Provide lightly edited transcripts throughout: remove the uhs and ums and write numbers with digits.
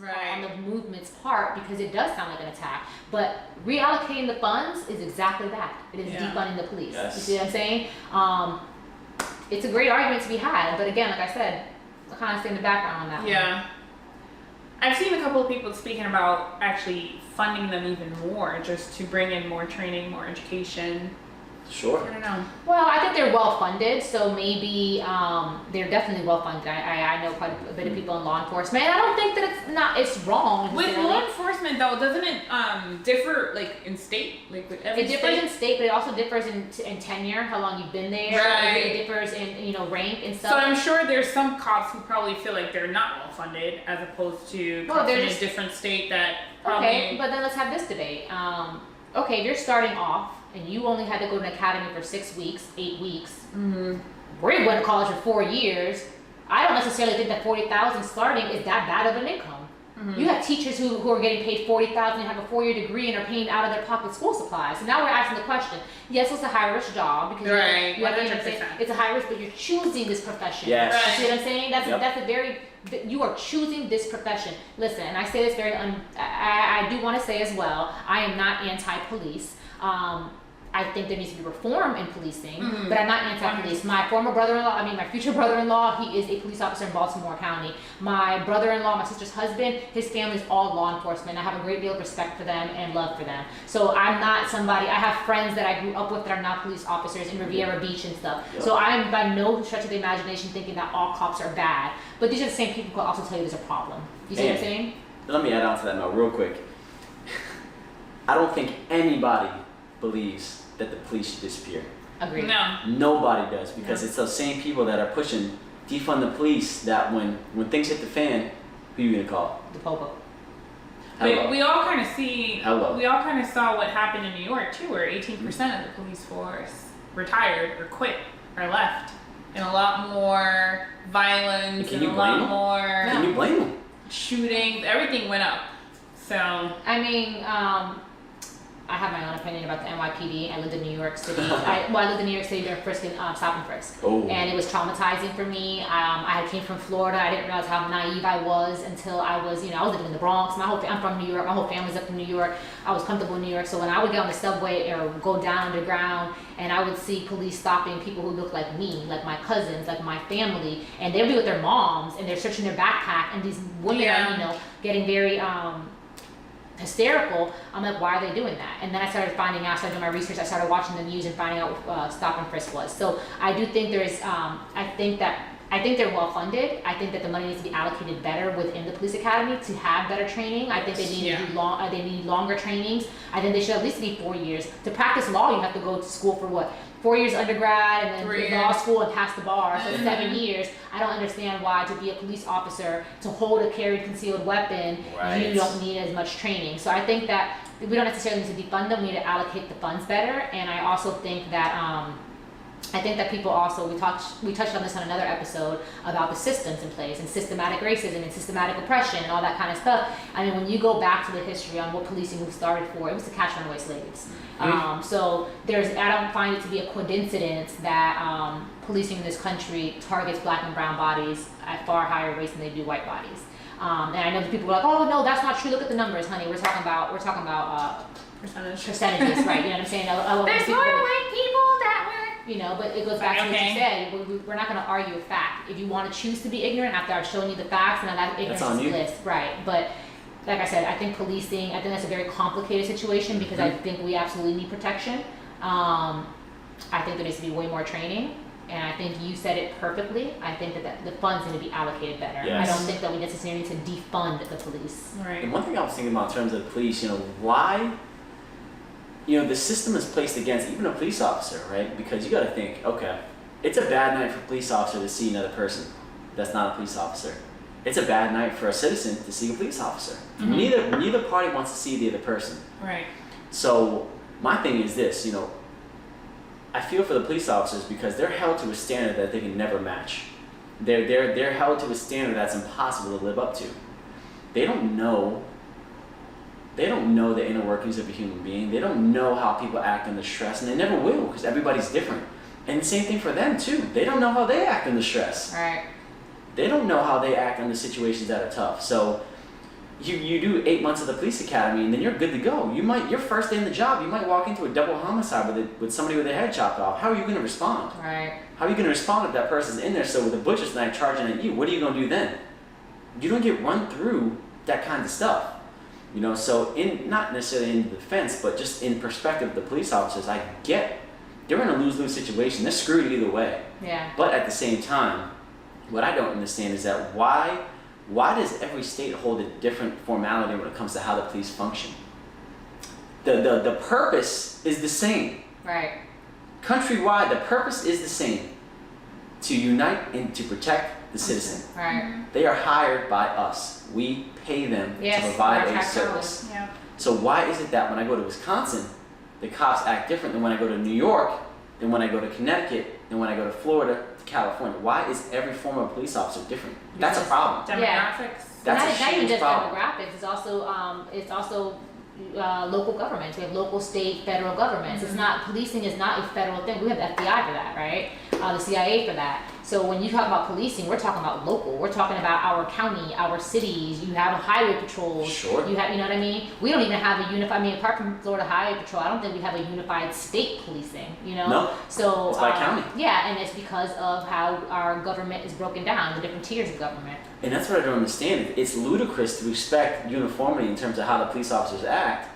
on the movement's part, because it does sound like an attack. But reallocating the funds is exactly that. It is defunding the police. Yes. You see what I'm saying? It's a great argument to be had, but again, like I said, I kind of stay in the background on that one. Yeah. I've seen a couple of people speaking about actually funding them even more, just to bring in more training, more education. Sure. I don't know. Well, I think they're well funded, so maybe they're definitely well funded. I know quite a bit of people in law enforcement, and I don't think that it's wrong. With law enforcement, though, doesn't it differ, like, in state? Like, with every It differs in state, but it also differs in tenure, how long you've been there. Right. It differs in rank and stuff. So I'm sure there's some cops who probably feel like they're not well funded, as opposed to cops in a different state that probably. Okay, but then let's have this debate. Okay, if you're starting off and you only had to go to an academy for 6 weeks, 8 weeks, or you went to college for 4 years, I don't necessarily think that $40,000 starting is that bad of an income. You have teachers who are getting paid $40,000 and have a 4-year degree and are paying out of their pocket school supplies. So now we're asking the question: yes, it's a high risk job because you have to, it's a high risk, but you're choosing this profession. Yes. You see what I'm saying? That's a very, you are choosing this profession. Listen, and I say this very, I do want to say as well, I am not anti-police. I think there needs to be reform in policing, but I'm not anti-police. My future brother-in-law, he is a police officer in Baltimore County. My brother-in-law, my sister's husband, his family is all law enforcement. I have a great deal of respect for them and love for them. So I'm not somebody, I have friends that I grew up with that are not police officers in Riviera Beach and stuff. So I'm by no stretch of the imagination thinking that all cops are bad. But these are the same people who also tell you there's a problem. You see what I'm saying? Let me add on to that, Mel, real quick. I don't think anybody believes that the police should disappear. Agreed. No. Nobody does, because it's those same people that are pushing defund the police that when things hit the fan, who are you gonna call? The Popo. But we all kind of we all kind of saw what happened in New York too, where 18% of the police force retired or quit or left, and a lot more violence and a lot more Can you blame them? shootings. Everything went up. So I mean, I have my own opinion about the NYPD. I lived in New York City. I lived in New York City during stop and frisk. And it was traumatizing for me. I came from Florida. I didn't realize how naive I was until I was living in the Bronx. I'm from New York. My whole family's up in New York. I was comfortable in New York. So when I would get on the subway or go down underground and I would see police stopping people who looked like me, like my cousins, like my family, and they'd be with their moms and they're searching their backpack, and these women are, getting very hysterical. I'm like, why are they doing that? And then I started finding out, started doing my research, I started watching the news and finding out what stop and frisk was. So I do think there's, I think they're well funded. I think that the money needs to be allocated better within the police academy to have better training. I think they need to do they need longer trainings. I think they should at least be 4 years. To practice law, you have to go to school for what? 4 years undergrad and then law school and pass the bar, so 7 years. I don't understand why to be a police officer, to hold a carried concealed weapon, you don't need as much training. So I think that we don't necessarily need to defund them, we need to allocate the funds better. And I also think that people also, we touched on this on another episode about the systems in place and systematic racism and systematic oppression and all that kind of stuff. I mean, when you go back to the history on what policing was started for, it was to catch runaway slaves. So I don't find it to be a coincidence that policing in this country targets black and brown bodies at far higher rates than they do white bodies. And I know people are like, oh no, that's not true. Look at the numbers, honey. We're talking about percentages, right? You know what I'm saying? There's more white people that were. But it goes back to what you said. We're not going to argue a fact. If you want to choose to be ignorant after I've shown you the facts, and that ignorance is bliss, right? But like I said, I think policing, I think that's a very complicated situation because I think we absolutely need protection. I think there needs to be way more training. And I think you said it perfectly. I think that the funds need to be allocated better. Yes. I don't think that we necessarily need to defund the police. Right. And one thing I was thinking about in terms of the police, why, the system is placed against even a police officer, right? Because you got to think, okay, it's a bad night for a police officer to see another person that's not a police officer. It's a bad night for a citizen to see a police officer. Neither party wants to see the other person. Right. So my thing is this, I feel for the police officers because they're held to a standard that they can never match. They're held to a standard that's impossible to live up to. They don't know the inner workings of a human being. They don't know how people act under stress, and they never will because everybody's different. And the same thing for them too. They don't know how they act under stress. Right. They don't know how they act under situations that are tough. So you do 8 months of the police academy, and then you're good to go. Your first day in the job, you might walk into a double homicide with somebody with their head chopped off. How are you going to respond? Right. How are you going to respond if that person's in there? So with a butcher's knife charging at you, what are you going to do then? You don't get run through that kind of stuff. You know, so not necessarily in defense, but just in perspective of the police officers, I get they're in a lose-lose situation. They're screwed either way. Yeah. But at the same time, what I don't understand is that why does every state hold a different formality when it comes to how the police function? The purpose is the same. Right. Countrywide, the purpose is the same. To unite and to protect the citizen. Right. They are hired by us. We pay them to provide a service. Yeah. So why is it that when I go to Wisconsin, the cops act different than when I go to New York, than when I go to Connecticut, than when I go to Florida, to California? Why is every former police officer different? That's a problem. Demographics. That's not a even huge just problem. demographics. It's also local governments. We have local, state, federal governments. It's not, policing is not a federal thing. We have the FBI for that, right? The CIA for that. So when you talk about policing, we're talking about local. We're talking about our county, our cities. You have highway patrols. Sure. You know what I mean? We don't even have a unified, apart from Florida Highway Patrol, I don't think we have a unified state policing, you know? No. So, It's by county. Yeah, and it's because of how our government is broken down, the different tiers of government. And that's what I don't understand. It's ludicrous to expect uniformity in terms of how the police officers act,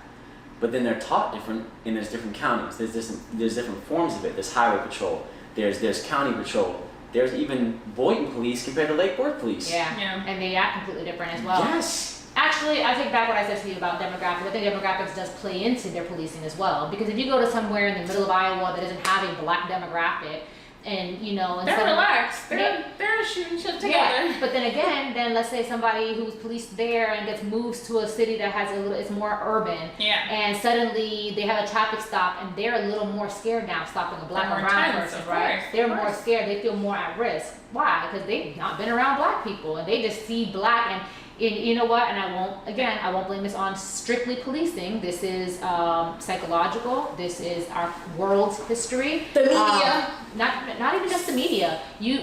but then they're taught different, and there's different counties. There's different forms of it. There's highway patrol. There's county patrol. There's even Boynton police compared to Lake Worth police. Yeah, and they act completely different as well. Yes. Actually, I take back what I said to you about demographics. I think demographics does play into their policing as well. Because if you go to somewhere in the middle of Iowa that doesn't have a black demographic, and you know, and they're relaxed. They're shooting shit together. Yeah, but then again, let's say somebody who's policed there and gets moved to a city that has it's more urban. Yeah. And suddenly they have a traffic stop and they're a little more scared now stopping a black or brown person, right? They're more scared. They feel more at risk. Why? Because they've not been around black people and they just see black and. You know what? And I won't blame this on strictly policing. This is psychological. This is our world's history. The media. Not even just the media. You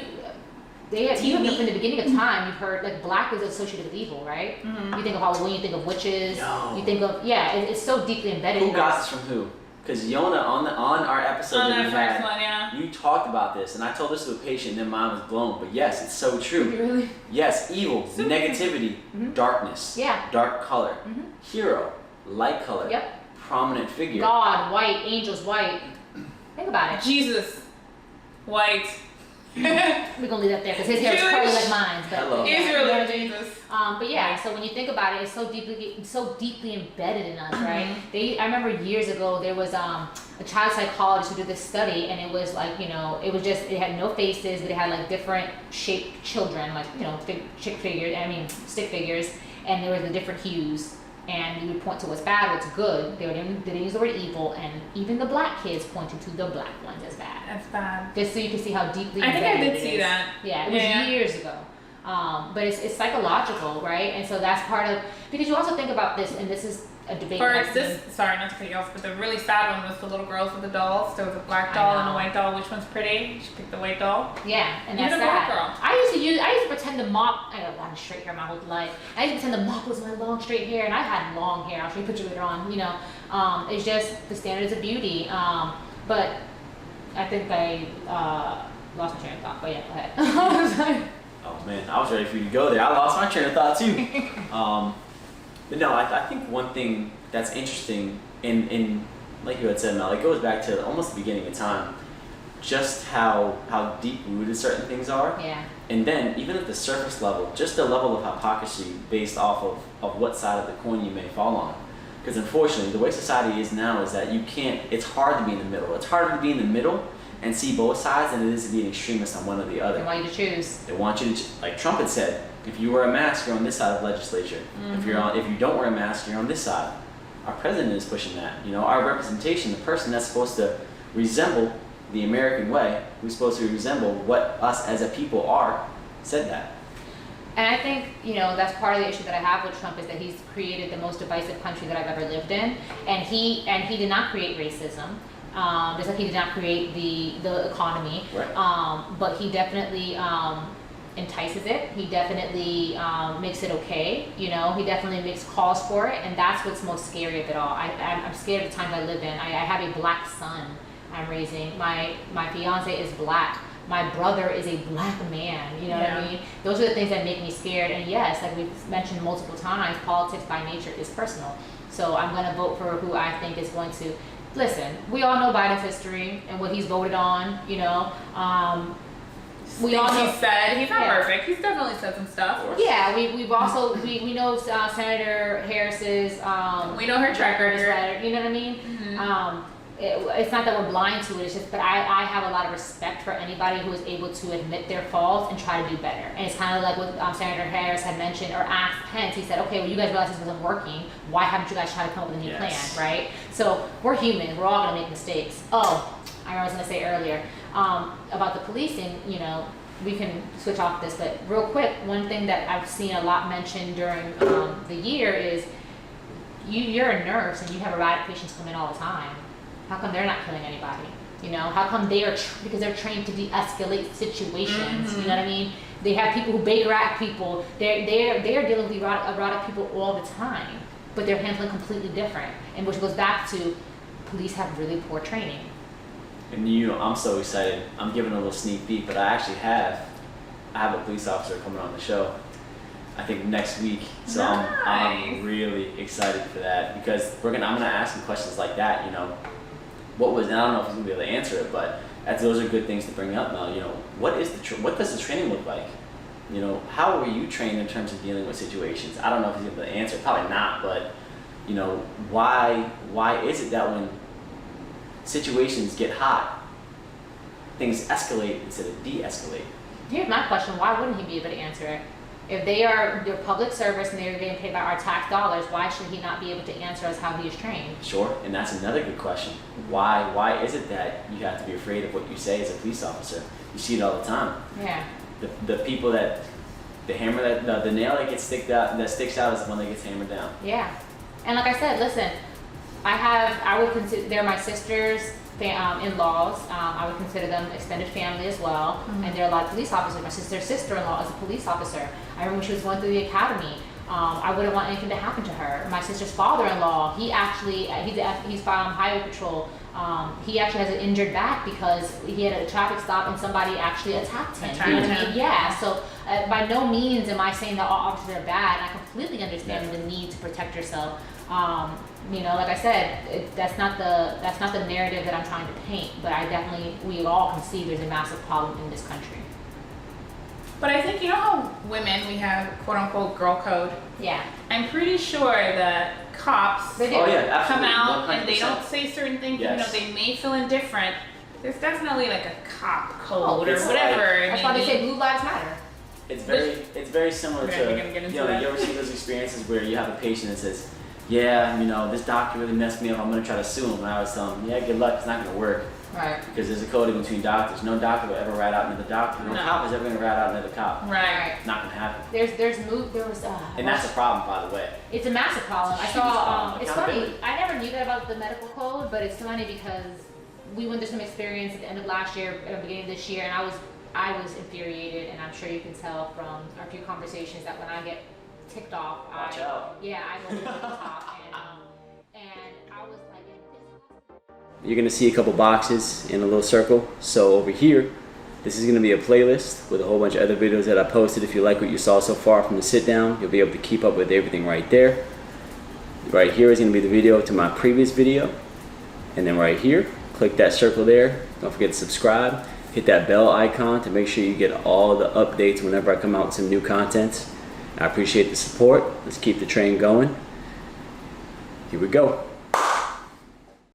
have from the beginning of time. You've heard like black is associated with evil, right? Mm-hmm. You think of Halloween. You think of witches. No. You think of it's so deeply embedded. Who got this from who? Because Yona on our episode that we had, one, yeah. you talked about this, and I told this to a patient, and their mind was blown. But yes, it's so true. Really? Yes, evil, negativity, darkness, dark color, hero, light color, prominent figure. God, white, angels, white. Think about it. Jesus, white. We're gonna leave that there because his hair is curly like mine. But Hello. Israel, Jesus. But yeah, so when you think about it, it's so deeply embedded in us, right? I remember years ago there was a child psychologist who did this study, and it was like it had no faces, but it had like different shaped children, like stick figures, and there were the different hues. And you would point to what's bad, what's good. They didn't use the word evil, and even the black kids pointed to the black ones as bad. That's bad. Just so you can see how deeply I think embedded I did see that. Yeah, it was years ago. But it's psychological, right? And so that's part of, because you also think about this, and this is a debate. Sorry, not to cut you off, but the really sad one was the little girls with the dolls. There was a black doll and a white doll. Which one's pretty? She picked the white doll. Yeah, and that's Even a sad. black girl. I used to pretend to mop. I got long straight hair my whole life. I used to pretend to mop was my long straight hair, and I had long hair. I'll show you a picture later on. It's just the standards of beauty. But I think I lost my train of thought. But yeah, go ahead. Oh man, I was ready for you to go there. I lost my train of thought too. But no, I think one thing that's interesting, in like you had said, Mel, it goes back to almost the beginning of time, just how deep-rooted certain things are. Yeah. And then, even at the surface level, just the level of hypocrisy based off of what side of the coin you may fall on. Because unfortunately, the way society is now is that it's hard to be in the middle. It's harder to be in the middle and see both sides than it is to be an extremist on one or the other. They want you to choose. They want you to, like Trump had said, if you wear a mask, you're on this side of the legislature. Mm-hmm. If you don't wear a mask, you're on this side. Our president is pushing that. Our representation, the person that's supposed to resemble the American way, who's supposed to resemble what us as a people are, said that. And I think, that's part of the issue that I have with Trump is that he's created the most divisive country that I've ever lived in. And he did not create racism. Just like he did not create the economy. Right. But he definitely entices it. He definitely makes it okay. You know, he definitely makes calls for it, and that's what's most scary of it all. I'm scared of the times I live in. I have a black son I'm raising. My fiance is black. My brother is a black man. You know what I mean? Those are the things that make me scared. And yes, like we've mentioned multiple times, politics by nature is personal. So I'm going to vote for who I think is going to. Listen, we all know Biden's history and what he's voted on. You know. We all know he said he's not perfect. He's definitely said some stuff. Yeah, we've also we know Senator Harris's we know her track record. You know what I mean? Mm-hmm. It's not that we're blind to it. It's just, but I have a lot of respect for anybody who is able to admit their faults and try to do better. And it's kind of like what Senator Harris had mentioned or asked Pence. He said, okay, well, you guys realize this wasn't working. Why haven't you guys tried to come up with a new plan, right? So we're human. We're all gonna make mistakes. Oh, I was gonna say earlier about the policing. You know, we can switch off this, but real quick, one thing that I've seen a lot mentioned during the year is you're a nurse and you have erratic patients come in all the time. How come they're not killing anybody? You know, how come they are because they're trained to de-escalate situations? Mm-hmm. You know what I mean? They have people who bake rat people. They're dealing with erotic people all the time, but they're handling completely different. And which goes back to police have really poor training. And you know, I'm so excited. I'm giving a little sneak peek, but I have a police officer coming on the show. I think next week. So nice. I'm really excited for that because I'm gonna ask him questions like that. You know. And I don't know if he's gonna be able to answer it, but those are good things to bring up, Mel. You know, what does the training look like? You know, how were you trained in terms of dealing with situations? I don't know if he's able to answer, probably not, but you know, why is it that when situations get hot, things escalate instead of de-escalate? Here's my question: why wouldn't he be able to answer it? If they are their public service and they're getting paid by our tax dollars, why should he not be able to answer us how he is trained? Sure, and that's another good question. Why is it that you have to be afraid of what you say as a police officer? You see it all the time. Yeah. The people that the hammer that the nail that sticks out is the one that gets hammered down. Yeah, and like I said, listen, I would consider they're my sisters. In-laws, I would consider them extended family as well, mm-hmm. And there are a lot of police officers. My sister's sister-in-law is a police officer. I remember when she was going through the academy. I wouldn't want anything to happen to her. My sister's father-in-law, he's highway patrol. He actually has an injured back because he had a traffic stop and somebody actually attacked him. You know what I mean? Yeah. So by no means am I saying that all officers are bad. I completely understand the need to protect yourself. You know, like I said, that's not the narrative that I'm trying to paint. But we all can see there's a massive problem in this country. But I think, you know how women, we have quote unquote girl code? Yeah. I'm pretty sure that cops come out 100%. And they don't say certain things, yes. You know, they may feel indifferent. There's definitely like a cop code or whatever. That's why they say blue lives matter. It's very similar to, you know, you ever see those experiences where you have a patient that says, yeah, you know, this doctor really messed me up, I'm going to try to sue him. And I was telling him, yeah, good luck, it's not going to work. Right. Because there's a code in between doctors. No doctor will ever rat out another doctor. No cop is ever going to rat out another cop. Right. Not going to happen. And that's a problem, by the way. It's a massive problem. I saw, it's funny, I never knew that about the medical code, but it's funny because we went through some experience at the end of last year, at the beginning of this year, and I was infuriated, and I'm sure you can tell from our few conversations that when I get ticked off, I go over the top, and I was like, you're going to see a couple boxes in a little circle. So over here, this is going to be a playlist with a whole bunch of other videos that I posted. If you like what you saw so far from the sit down, you'll be able to keep up with everything right there. Right here is going to be the video to my previous video. And then right here, click that circle there. Don't forget to subscribe. Hit that bell icon to make sure you get all the updates whenever I come out with some new content. I appreciate the support. Let's keep the train going. Here we go.